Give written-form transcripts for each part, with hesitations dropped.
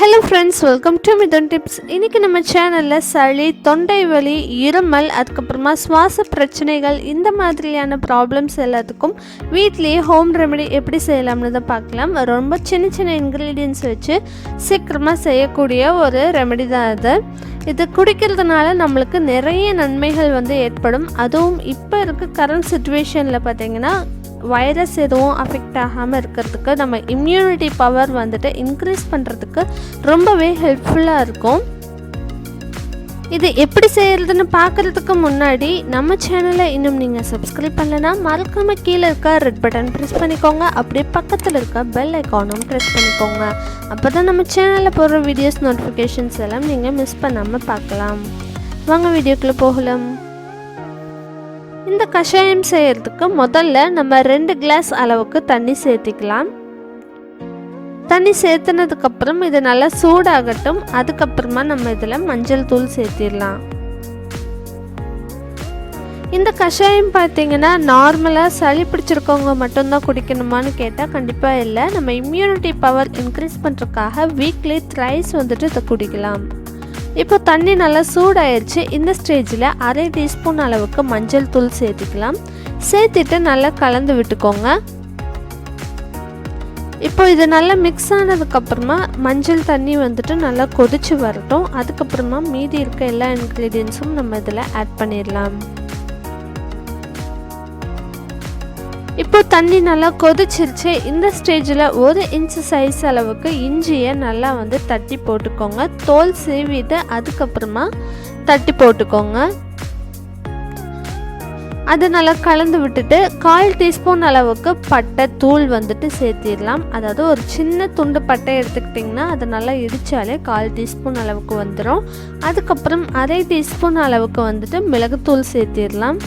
Hello friends, welcome to Mithuntips. இன்னைக்கு நம்ம சேனல்ல சளி, தொண்டை வலி, இருமல், அதுக்கப்புறமா சுவாச பிரச்சனைகள் இந்த மாதிரியான ப்ராப்ளம்ஸ் எல்லாத்துக்கும் வீட்லயே ஹோம் ரெமெடி எப்படி செய்யலாம்னு தான் பார்க்கலாம். ரொம்ப சின்ன சின்ன இன்கிரீடியன்ஸ் வச்சு சீக்கிரமாக செய்யக்கூடிய ஒரு ரெமெடி தான் அது. இது குடிக்கிறதுனால நம்மளுக்கு நிறைய நன்மைகள் ஏற்படும். அதுவும் இப்போ இருக்க கரண்ட் சிச்சுவேஷனில் பார்த்திங்கன்னா வைரஸ் எதுவும் அஃபெக்ட் ஆகாமல் இருக்கிறதுக்கு நம்ம இம்யூனிட்டி பவர் இன்க்ரீஸ் பண்ணுறதுக்கு ரொம்பவே ஹெல்ப்ஃபுல்லாக இருக்கும். இது எப்படி செய்கிறதுன்னு பார்க்குறதுக்கு முன்னாடி நம்ம சேனலை இன்னும் நீங்கள் சப்ஸ்கிரைப் பண்ணலைன்னா மறக்காமல் கீழே இருக்க ரெட் பட்டன் ப்ரெஸ் பண்ணிக்கோங்க. அப்படியே பக்கத்தில் இருக்க பெல் ஐக்கானும் ப்ரெஸ் பண்ணிக்கோங்க. அப்போ தான் நம்ம சேனலில் போடுற வீடியோஸ் நோட்டிஃபிகேஷன்ஸ் எல்லாம் நீங்கள் மிஸ் பண்ணாமல் பார்க்கலாம். வாங்க வீடியோக்குள்ளே போகலாம். இந்த கஷாயம் செய்யறதுக்கு முதல்ல நம்ம 2 கிளாஸ் அளவுக்கு தண்ணி சேர்த்திக்கலாம். தண்ணி சேர்த்துனதுக்கப்புறம் இது நல்லா சூடாகட்டும். அதுக்கப்புறமா நம்ம இதில் மஞ்சள் தூள் சேர்த்திடலாம். இந்த கஷாயம் பார்த்தீங்கன்னா நார்மலாக சளி பிடிச்சிருக்கவங்க மட்டும்தான் குடிக்கணுமான்னு கேட்டால் கண்டிப்பாக இல்லை. நம்ம இம்யூனிட்டி பவர் இன்க்ரீஸ் பண்ணுறதுக்காக வீக்லி த்ரைஸ் இதை குடிக்கலாம். இப்போ தண்ணி நல்லா சூடாயிருச்சு. இந்த ஸ்டேஜில் 1/2 டீஸ்பூன் அளவுக்கு மஞ்சள் தூள் சேர்த்துக்கலாம். சேர்த்துட்டு நல்லா கலந்து விட்டுக்கோங்க. இப்போ இது நல்லா மிக்ஸ் ஆனதுக்கப்புறமா மஞ்சள் தண்ணி நல்லா கொதிச்சு வரட்டும். அதுக்கப்புறமா மீதி இருக்க எல்லா இன்க்ரீடியன்ஸும் நம்ம இதில் ஆட் பண்ணிடலாம். இப்போ தண்ணி நல்லா கொதிச்சிருச்சு. இந்த ஸ்டேஜில் 1 இன்ச் சைஸ் அளவுக்கு இஞ்சியை நல்லா தட்டி போட்டுக்கோங்க. தோல் சீவிட்டு அதுக்கப்புறமா தட்டி போட்டுக்கோங்க. அது நல்லா கலந்து விட்டுட்டு 1/4 டீஸ்பூன் அளவுக்கு பட்டை தூள் சேர்த்திடலாம். அதாவது ஒரு சின்ன துண்டு பட்டை எடுத்துக்கிட்டிங்கன்னா அதை நல்லா இடித்தாலே 1/4 டீஸ்பூன் அளவுக்கு வந்துடும். அதுக்கப்புறம் 1/2 டீஸ்பூன் அளவுக்கு மிளகுத்தூள் சேர்த்திடலாம்.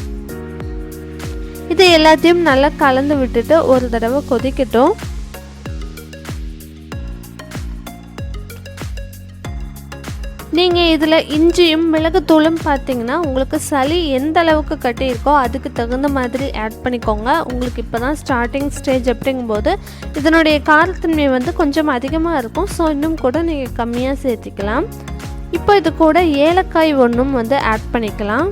இது எல்லாத்தையும் நல்லா கலந்து விட்டுட்டு ஒரு தடவை கொதிக்கட்டும். நீங்கள் இதில் இஞ்சியும் மிளகுத்தூளும் பார்த்தீங்கன்னா உங்களுக்கு சளி எந்த அளவுக்கு கட்டியிருக்கோ அதுக்கு தகுந்த மாதிரி ஆட் பண்ணிக்கோங்க. உங்களுக்கு இப்போ தான் ஸ்டார்டிங் ஸ்டேஜ் அப்படிங்கும்போது இதனுடைய காரத்தன்மை கொஞ்சம் அதிகமாக இருக்கும். ஸோ இன்னும் கூட நீங்கள் கம்மியாக சேர்த்திக்கலாம். இப்போ இது கூட ஏலக்காய் ஒன்றும் ஆட் பண்ணிக்கலாம்.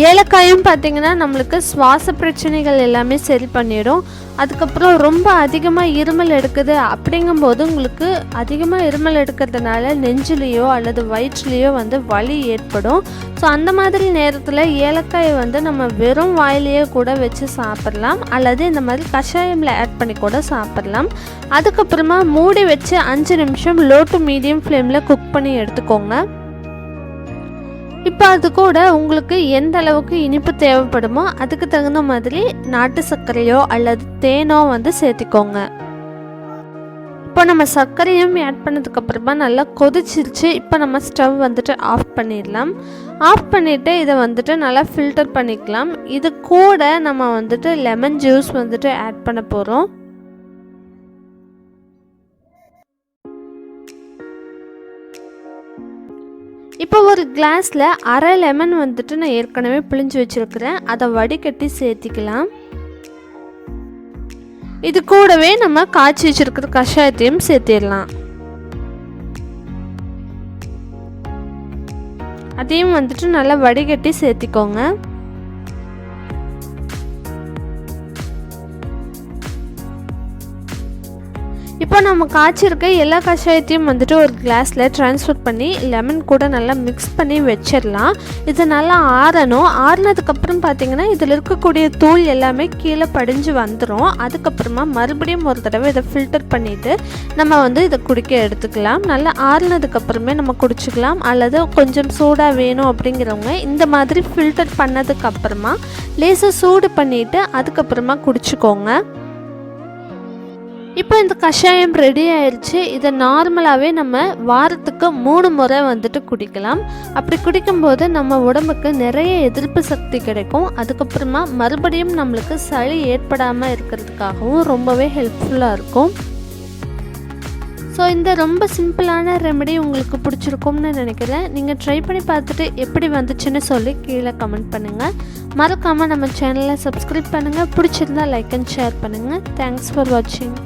ஏலக்காயும் பார்த்திங்கன்னா நம்மளுக்கு சுவாச பிரச்சனைகள் எல்லாமே சரி பண்ணிடும். அதுக்கப்புறம் ரொம்ப அதிகமாக இருமல் எடுக்குது அப்படிங்கும்போது உங்களுக்கு அதிகமாக இருமல் எடுக்கிறதுனால நெஞ்சிலேயோ அல்லது வயிற்றுலேயோ வலி ஏற்படும். ஸோ அந்த மாதிரி நேரத்தில் ஏலக்காயை நம்ம வெறும் வாயிலேயே கூட வச்சு சாப்பிட்லாம், அல்லது இந்த மாதிரி கஷாயமில் ஆட் பண்ணி கூட சாப்பிட்லாம். அதுக்கப்புறமா மூடி வச்சு 5 நிமிஷம் லோ டு மீடியம் ஃப்ளேமில் குக் பண்ணி எடுத்துக்கோங்க. இப்போ அது கூட உங்களுக்கு எந்த அளவுக்கு இனிப்பு தேவைப்படுமோ அதுக்கு தகுந்த மாதிரி நாட்டு சர்க்கரையோ அல்லது தேனோ சேர்த்திக்கோங்க. இப்போ நம்ம சர்க்கரையும் ஆட் பண்ணதுக்கப்புறமா நல்லா கொதிச்சிருச்சு. இப்போ நம்ம ஸ்டவ் ஆஃப் பண்ணிடலாம். ஆஃப் பண்ணிவிட்டு இதை நல்லா ஃபில்டர் பண்ணிக்கலாம். இது கூட நம்ம லெமன் ஜூஸ் ஆட் பண்ண போகிறோம். இப்போ ஒரு கிளாஸில் 1/2 லெமன் நான் ஏற்கனவே பிழிஞ்சு வச்சுருக்கிறேன். அதை வடிகட்டி சேர்த்திக்கலாம். இது கூடவே நம்ம காய்ச்சி வச்சுருக்கிற கஷாயத்தையும் சேர்த்திடலாம். அதையும் நல்லா வடிகட்டி சேர்த்திக்கோங்க. இப்போ நம்ம காய்ச்சிருக்க எல்லா கஷாயத்தையும் ஒரு கிளாஸில் ட்ரான்ஸ்ஃபர் பண்ணி லெமன் கூட நல்லா மிக்ஸ் பண்ணி வச்சிடலாம். இது நல்லா ஆறணும். ஆறினதுக்கப்புறம் பார்த்திங்கன்னா இதில் இருக்கக்கூடிய தூள் எல்லாமே கீழே படிஞ்சு வந்துடும். அதுக்கப்புறமா மறுபடியும் ஒரு தடவை இதை ஃபில்டர் பண்ணிவிட்டு நம்ம இதை குடிக்க எடுத்துக்கலாம். நல்லா ஆறினதுக்கப்புறமே நம்ம குடிச்சிக்கலாம். அல்லது கொஞ்சம் சூடாக வேணும் அப்படிங்கிறவங்க இந்த மாதிரி ஃபில்டர் பண்ணதுக்கப்புறமா லேசாக சூடு பண்ணிவிட்டு அதுக்கப்புறமா குடிச்சிக்கோங்க. இப்போ இந்த கஷாயம் ரெடி ஆயிடுச்சு. இதை நார்மலாகவே நம்ம வாரத்துக்கு 3 முறை குடிக்கலாம். அப்படி குடிக்கும்போது நம்ம உடம்புக்கு நிறைய எதிர்ப்பு சக்தி கிடைக்கும். அதுக்கப்புறமா மறுபடியும் நம்மளுக்கு சளி ஏற்படாமல் இருக்கிறதுக்காகவும் ரொம்பவே ஹெல்ப்ஃபுல்லாக இருக்கும். ஸோ இந்த ரொம்ப சிம்பிளான ரெமெடி உங்களுக்கு பிடிச்சிருக்கும்னு நினைக்கிறேன். நீங்கள் ட்ரை பண்ணி பார்த்துட்டு எப்படி வந்துச்சுன்னு சொல்லி கீழே கமெண்ட் பண்ணுங்கள். மறக்காமல் நம்ம சேனலை சப்ஸ்கிரைப் பண்ணுங்கள். பிடிச்சிருந்தா லைக் அண்ட் ஷேர் பண்ணுங்கள். தேங்க்ஸ் ஃபார் வாட்சிங்.